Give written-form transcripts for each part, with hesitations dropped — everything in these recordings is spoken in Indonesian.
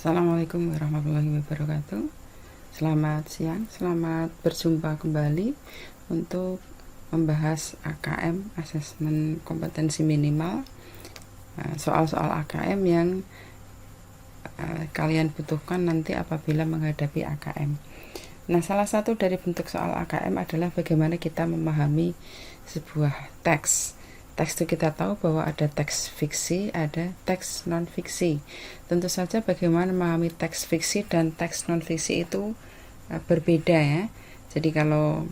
Assalamualaikum warahmatullahi wabarakatuh. Selamat siang, selamat berjumpa kembali untuk membahas AKM, asesmen kompetensi minimal, soal-soal AKM yang kalian butuhkan nanti apabila menghadapi AKM. Nah, salah satu dari bentuk soal AKM adalah bagaimana kita memahami sebuah teks. Teks itu kita tahu bahwa ada teks fiksi, ada teks non-fiksi. Tentu saja bagaimana memahami teks fiksi dan teks non-fiksi itu berbeda ya. Jadi kalau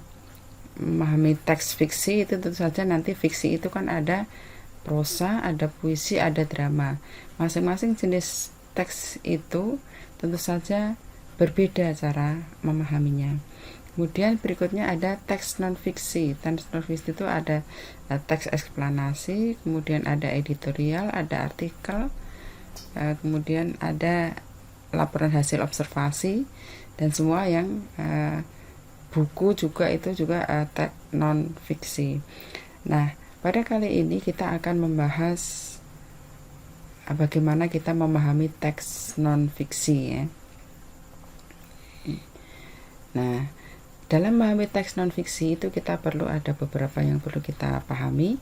memahami teks fiksi itu tentu saja nanti fiksi itu kan ada prosa, ada puisi, ada drama. Masing-masing jenis teks itu tentu saja berbeda cara memahaminya. Kemudian berikutnya ada teks non-fiksi. Teks non-fiksi itu ada teks eksplanasi, kemudian ada editorial, ada artikel, kemudian ada laporan hasil observasi, dan semua yang buku juga itu juga teks non-fiksi. Nah, pada kali ini kita akan membahas bagaimana kita memahami teks non-fiksi ya. Nah, dalam memahami teks non-fiksi itu kita perlu ada beberapa yang perlu kita pahami,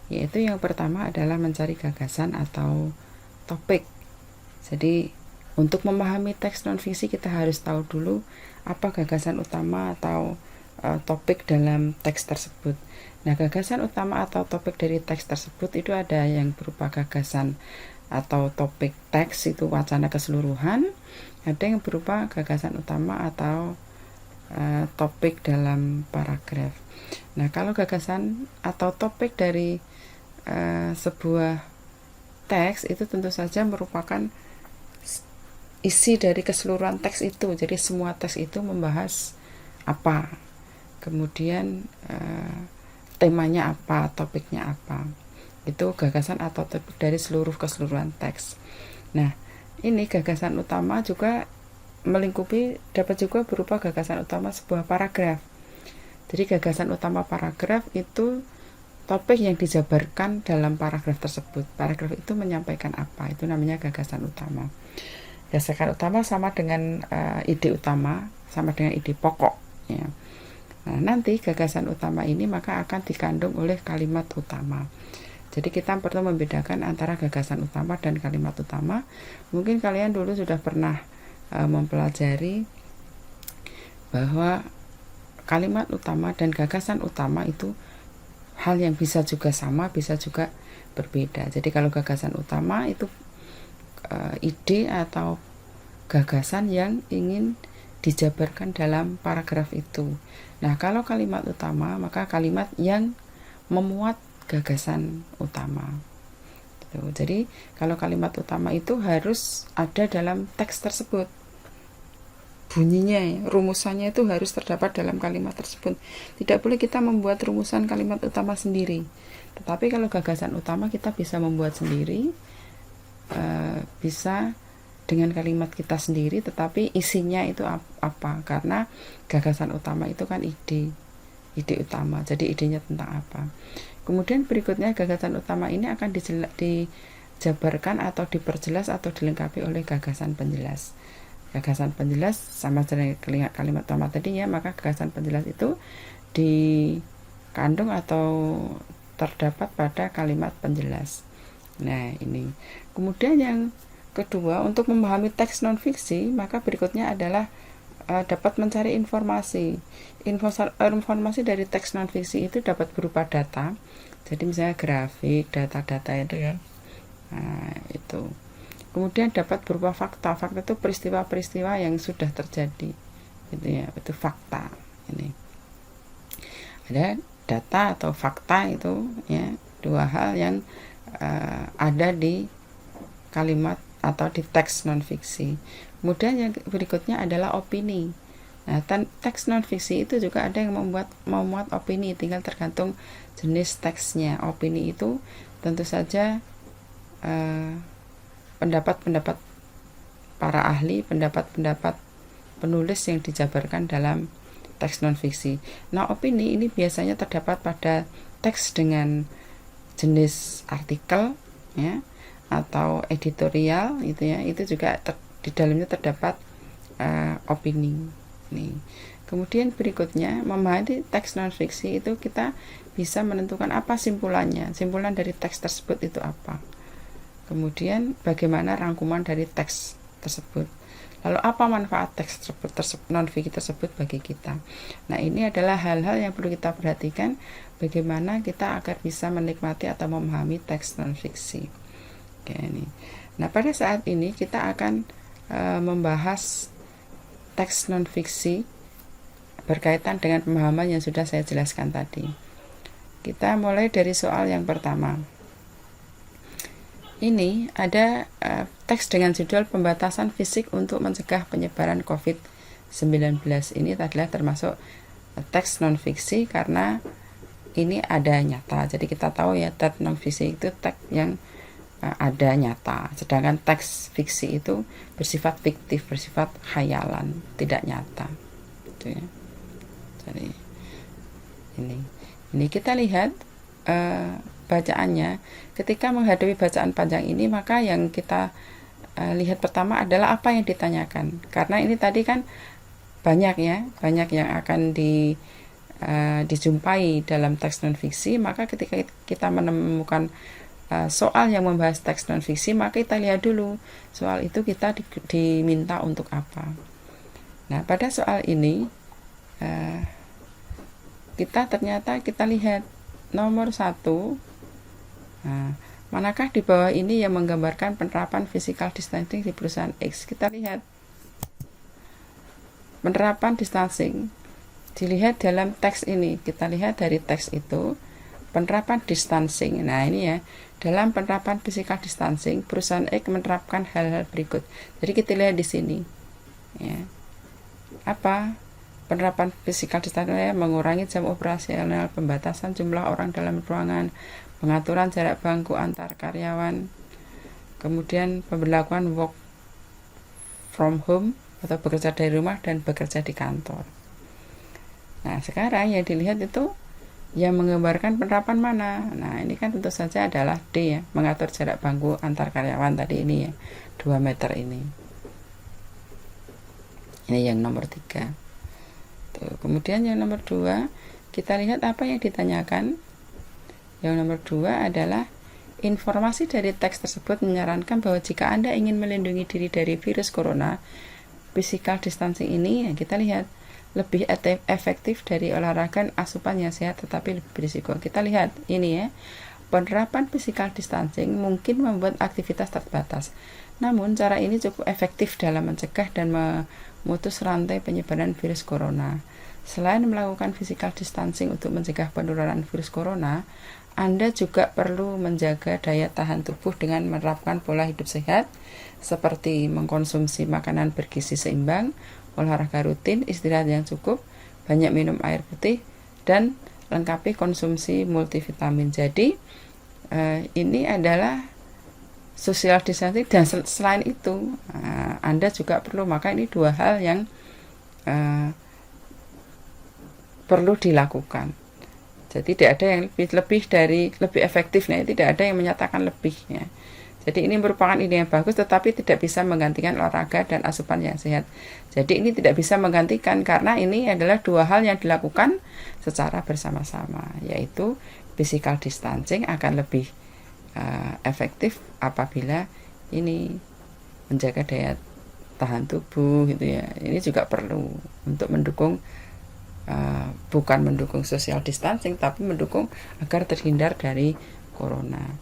yaitu yang pertama adalah mencari gagasan atau topik. Jadi untuk memahami teks non-fiksi kita harus tahu dulu apa gagasan utama atau topik dalam teks tersebut. Nah, gagasan utama atau topik dari teks tersebut itu ada yang berupa gagasan atau topik teks itu wacana keseluruhan, ada yang berupa gagasan utama atau topik dalam paragraf. Nah, kalau gagasan atau topik dari sebuah teks itu tentu saja merupakan isi dari keseluruhan teks itu. Jadi semua teks itu membahas apa, kemudian temanya apa, topiknya apa. Itu gagasan atau topik dari seluruh keseluruhan teks. Nah, ini gagasan utama juga melingkupi, dapat juga berupa gagasan utama sebuah paragraf. Jadi gagasan utama paragraf itu topik yang dijabarkan dalam paragraf tersebut. Paragraf itu menyampaikan apa, itu namanya gagasan utama. Gagasan utama sama dengan ide utama, sama dengan ide pokok ya. Nah, nanti gagasan utama ini maka akan dikandung oleh kalimat utama. Jadi kita perlu membedakan antara gagasan utama dan kalimat utama. Mungkin kalian dulu sudah pernah mempelajari bahwa kalimat utama dan gagasan utama itu hal yang bisa juga sama, bisa juga berbeda. Jadi kalau gagasan utama itu ide atau gagasan yang ingin dijabarkan dalam paragraf itu. Nah, kalau kalimat utama maka kalimat yang memuat gagasan utama. Jadi kalau kalimat utama itu harus ada dalam teks tersebut. Bunyinya ya, rumusannya itu harus terdapat dalam kalimat tersebut. Tidak boleh kita membuat rumusan kalimat utama sendiri. Tetapi kalau gagasan utama kita bisa membuat sendiri, bisa dengan kalimat kita sendiri, tetapi isinya itu apa? Karena gagasan utama itu kan ide utama. Jadi idenya tentang apa? Kemudian berikutnya gagasan utama ini akan dijabarkan atau diperjelas atau dilengkapi oleh gagasan penjelas. Gagasan penjelas sama dengan kalimat utama tadi ya, maka gagasan penjelas itu dikandung atau terdapat pada kalimat penjelas. Nah, ini. Kemudian yang kedua, untuk memahami teks non-fiksi, maka berikutnya adalah dapat mencari informasi. Informasi dari teks non-fiksi itu dapat berupa data. Jadi misalnya grafik, data-data itu ya. Nah, itu. Kemudian dapat berupa fakta. Fakta itu peristiwa-peristiwa yang sudah terjadi. Gitu ya, itu fakta. Ini. Ada data atau fakta itu ya, dua hal yang ada di kalimat atau di teks non-fiksi. Kemudian yang berikutnya adalah opini. Nah, teks non-fiksi itu juga ada yang memuat opini, tinggal tergantung jenis teksnya. Opini itu tentu saja pendapat-pendapat para ahli, pendapat-pendapat penulis yang dijabarkan dalam teks non-fiksi. Nah, opini ini biasanya terdapat pada teks dengan jenis artikel ya, atau editorial gitu ya. Itu juga di dalamnya terdapat opini. Nih. Kemudian berikutnya, memahami teks non-fiksi itu kita bisa menentukan apa simpulannya. Simpulan dari teks tersebut itu apa. Kemudian bagaimana rangkuman dari teks tersebut. Lalu apa manfaat teks tersebut non-fiksi tersebut bagi kita. Nah, ini adalah hal-hal yang perlu kita perhatikan bagaimana kita agar bisa menikmati atau memahami teks non-fiksi. Oke, ini. Nah, pada saat ini kita akan membahas teks non-fiksi berkaitan dengan pemahaman yang sudah saya jelaskan tadi. Kita mulai dari soal yang pertama. Ini ada teks dengan judul pembatasan fisik untuk mencegah penyebaran COVID-19. Ini adalah termasuk teks non-fiksi karena ini ada nyata. Jadi kita tahu ya, teks non-fiksi itu teks yang ada nyata. Sedangkan teks fiksi itu bersifat fiktif, bersifat khayalan, tidak nyata. Gitu ya. Jadi ini kita lihat bacaannya. Ketika menghadapi bacaan panjang ini, maka yang kita lihat pertama adalah apa yang ditanyakan. Karena ini tadi kan banyak yang akan dijumpai dalam teks non-fiksi, maka ketika kita menemukan soal yang membahas teks non-fiksi, maka kita lihat dulu soal itu kita diminta untuk apa. Nah, pada soal ini kita lihat nomor 1. Nah, manakah di bawah ini yang menggambarkan penerapan physical distancing di perusahaan X? Kita lihat penerapan distancing dilihat dalam teks ini. Kita lihat dari teks itu penerapan distancing. Nah, ini ya, dalam penerapan physical distancing perusahaan X menerapkan hal-hal berikut. Jadi kita lihat di sini ya. Apa penerapan physical distancing? Mengurangi jam operasional, pembatasan jumlah orang dalam ruangan, pengaturan jarak bangku antar karyawan, kemudian pemberlakuan work from home atau bekerja dari rumah dan bekerja di kantor. Nah, sekarang yang dilihat itu yang menggambarkan penerapan mana. Nah, ini kan tentu saja adalah D ya, mengatur jarak bangku antar karyawan tadi ini ya, 2 meter ini. Ini yang nomor 3. Tuh, kemudian yang nomor 2, kita lihat apa yang ditanyakan. Yang nomor 2 adalah informasi dari teks tersebut menyarankan bahwa jika Anda ingin melindungi diri dari virus corona, physical distancing ini ya, kita lihat lebih efektif dari olahraga asupan yang sehat tetapi lebih berisiko. Kita lihat ini ya, penerapan physical distancing mungkin membuat aktivitas terbatas. Namun cara ini cukup efektif dalam mencegah dan memutus rantai penyebaran virus corona. Selain melakukan physical distancing untuk mencegah penularan virus corona, Anda juga perlu menjaga daya tahan tubuh dengan menerapkan pola hidup sehat seperti mengkonsumsi makanan bergizi seimbang, olahraga rutin, istirahat yang cukup, banyak minum air putih, dan lengkapi konsumsi multivitamin. Jadi ini adalah social distancing, dan selain itu Anda juga perlu, maka ini 2 hal yang perlu dilakukan. Jadi tidak ada yang lebih efektif, nah tidak ada yang menyatakan lebih ya. Jadi ini merupakan ide yang bagus, tetapi tidak bisa menggantikan olahraga dan asupan yang sehat. Jadi ini tidak bisa menggantikan karena ini adalah 2 hal yang dilakukan secara bersama-sama, yaitu physical distancing akan lebih efektif apabila ini menjaga daya tahan tubuh gitu ya. Ini juga perlu untuk mendukung bukan mendukung social distancing, tapi mendukung agar terhindar dari corona.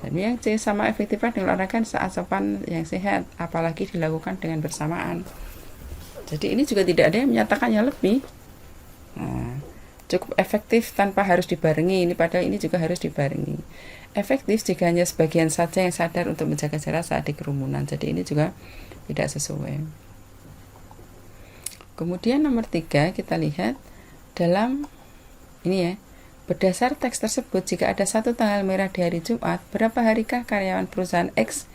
Dan yang C, sama efektifnya dengan olahraga saat asupan yang sehat, apalagi dilakukan dengan bersamaan. Jadi ini juga tidak ada yang menyatakannya lebih. Nah, cukup efektif tanpa harus dibarengi. Ini padahal ini juga harus dibarengi. Efektif jika hanya sebagian saja yang sadar untuk menjaga jarak saat di kerumunan. Jadi ini juga tidak sesuai. Kemudian nomor 3 kita lihat dalam ini ya, berdasar teks tersebut jika ada 1 tanggal merah di hari Jumat, berapa harikah karyawan perusahaan X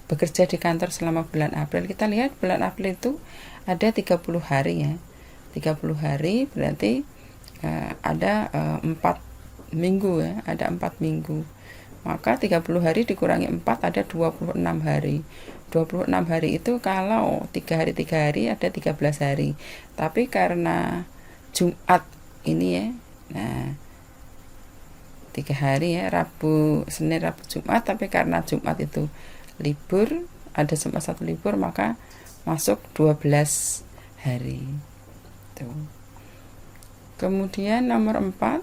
bekerja di kantor selama bulan April? Kita lihat bulan April itu ada 30 hari ya. 30 hari berarti ada 4 minggu ya, ada 4 minggu. Maka 30 hari dikurangi 4 ada 26 hari. 26 hari itu kalau 3 hari ada 13 hari. Tapi karena Jumat ini ya, nah 3 hari ya, Rabu, Senin, Rabu, Jumat, tapi karena Jumat itu libur, ada Jumat 1 libur, maka masuk 12 hari. Tuh. Kemudian nomor 4,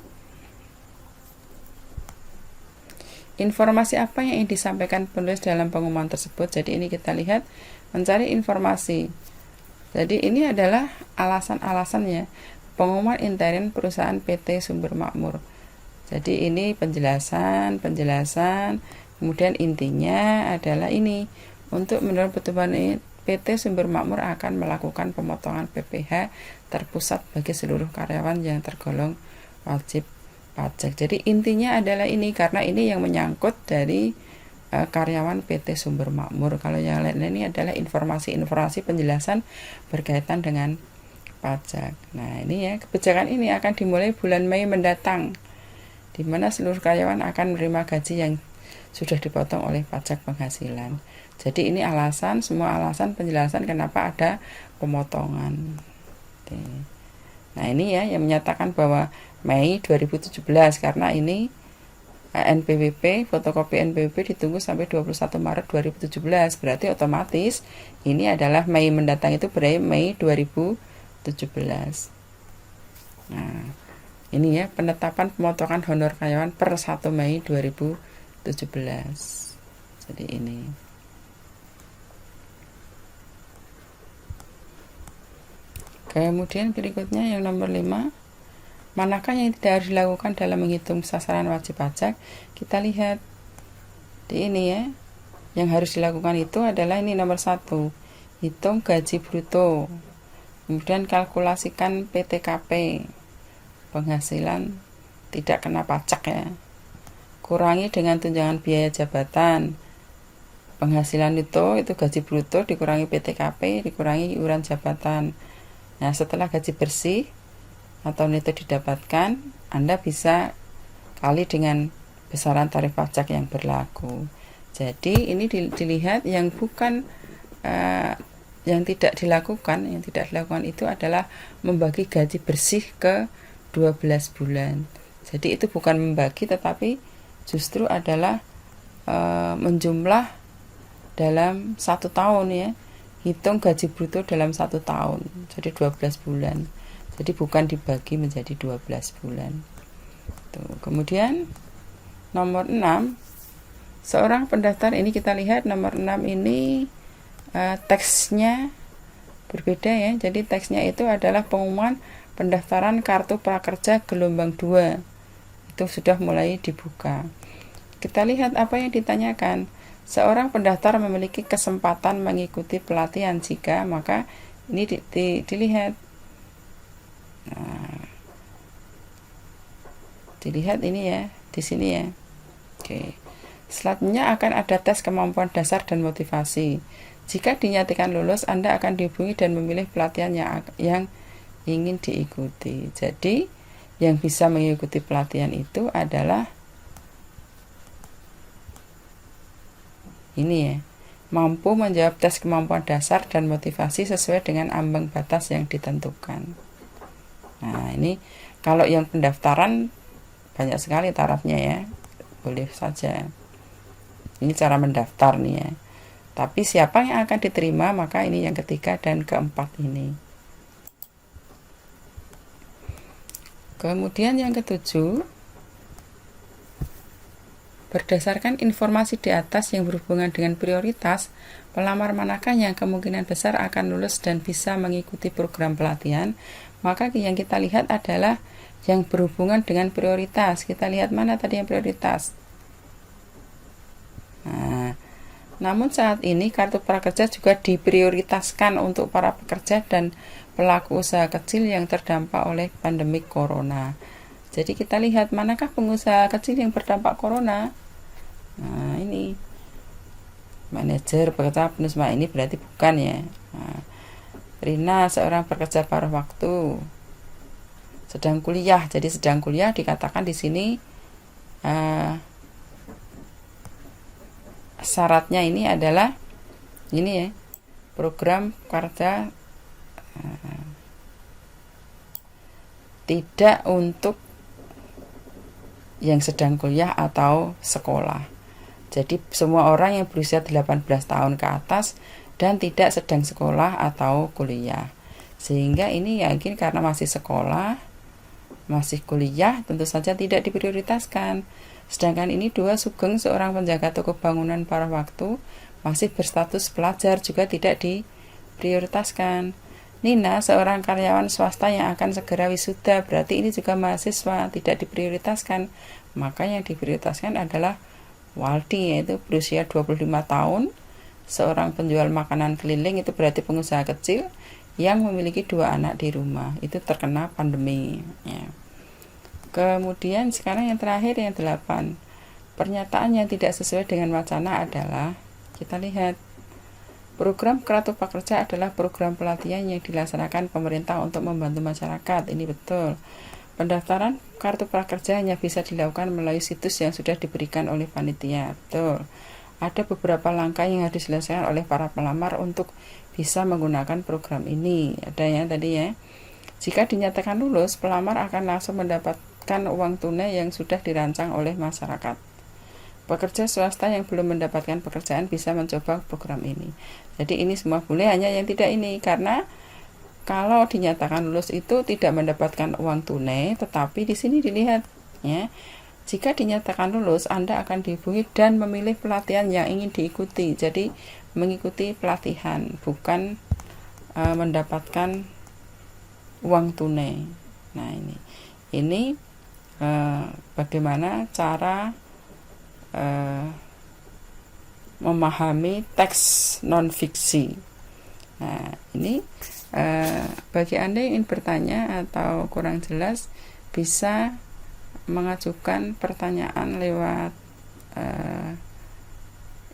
informasi apa yang disampaikan penulis dalam pengumuman tersebut. Jadi ini kita lihat mencari informasi. Jadi ini adalah alasan-alasannya pengumuman interim perusahaan PT Sumber Makmur. Jadi ini penjelasan, kemudian intinya adalah ini, untuk mendorong pertumbuhan PT Sumber Makmur akan melakukan pemotongan PPh terpusat bagi seluruh karyawan yang tergolong wajib pajak. Jadi intinya adalah ini, karena ini yang menyangkut dari karyawan PT Sumber Makmur. Kalau yang lain ini adalah informasi penjelasan berkaitan dengan pajak. Nah ini ya, kebijakan ini akan dimulai bulan Mei mendatang, di mana seluruh karyawan akan menerima gaji yang sudah dipotong oleh pajak penghasilan. Jadi ini semua alasan penjelasan kenapa ada pemotongan. Nah ini ya yang menyatakan bahwa Mei 2017, karena ini NPWP, fotokopi NPWP ditunggu sampai 21 Maret 2017. Berarti otomatis ini adalah Mei mendatang, itu berarti Mei 2017. Nah ini ya penetapan pemotongan honor karyawan per 1 Mei 2017. Jadi ini. Kemudian berikutnya yang nomor 5, manakah yang tidak harus dilakukan dalam menghitung sasaran wajib pajak? Kita lihat di ini ya. Yang harus dilakukan itu adalah ini nomor 1, hitung gaji bruto. Kemudian kalkulasikan PTKP, penghasilan tidak kena pajak ya. Kurangi dengan tunjangan biaya jabatan. Penghasilan itu gaji bruto dikurangi PTKP, dikurangi iuran jabatan. Nah, setelah gaji bersih atau neto didapatkan, Anda bisa kali dengan besaran tarif pajak yang berlaku. Jadi ini dilihat yang bukan yang tidak dilakukan itu adalah membagi gaji bersih ke 12 bulan. Jadi itu bukan membagi, tetapi justru adalah menjumlah dalam 1 tahun ya. Hitung gaji bruto dalam 1 tahun, jadi 12 bulan. Jadi bukan dibagi menjadi 12 bulan. Tuh. Kemudian nomor 6, seorang pendaftar, ini kita lihat nomor 6 ini teksnya berbeda ya. Jadi teksnya itu adalah pengumuman pendaftaran kartu prakerja gelombang 2. Itu sudah mulai dibuka. Kita lihat apa yang ditanyakan. Seorang pendaftar memiliki kesempatan mengikuti pelatihan jika, maka ini dilihat. Nah, dilihat ini ya, di sini ya. Oke. Selanjutnya akan ada tes kemampuan dasar dan motivasi. Jika dinyatakan lulus, Anda akan dihubungi dan memilih pelatihan yang ingin diikuti. Jadi, yang bisa mengikuti pelatihan itu adalah ini ya, mampu menjawab tes kemampuan dasar dan motivasi sesuai dengan ambang batas yang ditentukan. Nah ini kalau yang pendaftaran banyak sekali tarafnya ya, boleh saja. Ini cara mendaftar nih ya. Tapi siapa yang akan diterima, maka ini yang ketiga dan keempat ini. Kemudian yang ketujuh, berdasarkan informasi di atas yang berhubungan dengan prioritas, pelamar manakah yang kemungkinan besar akan lulus dan bisa mengikuti program pelatihan? Maka yang kita lihat adalah yang berhubungan dengan prioritas. Kita lihat mana tadi yang prioritas. Nah, namun saat ini kartu prakerja juga diprioritaskan untuk para pekerja dan pelaku usaha kecil yang terdampak oleh pandemi corona. Jadi kita lihat manakah pengusaha kecil yang berdampak corona. Nah ini manajer pekerja penulis, ini berarti bukan ya. Nah, Rina seorang pekerja paruh waktu, sedang kuliah. Jadi sedang kuliah dikatakan di sini syaratnya ini adalah Ini ya, program kerja tidak untuk yang sedang kuliah atau sekolah. Jadi semua orang yang berusia 18 tahun ke atas dan tidak sedang sekolah atau kuliah. Sehingga ini yakin karena masih sekolah, masih kuliah, tentu saja tidak diprioritaskan. Sedangkan ini Dua Sugeng, seorang penjaga toko bangunan pada waktu, masih berstatus pelajar, juga tidak diprioritaskan. Nina, seorang karyawan swasta yang akan segera wisuda, berarti ini juga mahasiswa, tidak diprioritaskan. Maka yang diprioritaskan adalah Waldi, yaitu berusia 25 tahun, seorang penjual makanan keliling, itu berarti pengusaha kecil yang memiliki 2 anak di rumah, itu terkena pandemi ya. Kemudian sekarang yang terakhir, yang 8, pernyataan yang tidak sesuai dengan wacana adalah, kita lihat, program Kartu Prakerja adalah program pelatihan yang dilaksanakan pemerintah untuk membantu masyarakat. Ini betul. Pendaftaran Kartu Prakerja hanya bisa dilakukan melalui situs yang sudah diberikan oleh panitia. Betul. Ada beberapa langkah yang harus diselesaikan oleh para pelamar untuk bisa menggunakan program ini. Ada ya tadi ya. Jika dinyatakan lulus, pelamar akan langsung mendapatkan uang tunai yang sudah dirancang oleh masyarakat. Pekerja swasta yang belum mendapatkan pekerjaan bisa mencoba program ini. Jadi ini semua boleh, hanya yang tidak ini, karena kalau dinyatakan lulus itu tidak mendapatkan uang tunai, tetapi di sini dilihat ya, jika dinyatakan lulus Anda akan dihubungi dan memilih pelatihan yang ingin diikuti. Jadi mengikuti pelatihan, bukan mendapatkan uang tunai. Nah ini bagaimana cara memahami teks non-fiksi. Nah ini bagi Anda yang ingin bertanya atau kurang jelas, bisa mengajukan pertanyaan lewat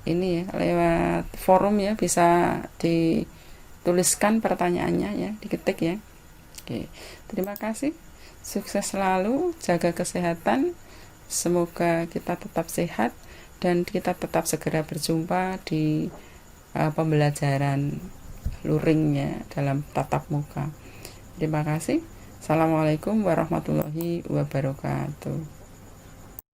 ini ya, lewat forum ya, bisa dituliskan pertanyaannya ya, diketik ya. Oke, terima kasih, sukses selalu, jaga kesehatan, semoga kita tetap sehat dan kita tetap segera berjumpa di pembelajaran luringnya dalam tatap muka. Terima kasih. Assalamualaikum warahmatullahi wabarakatuh.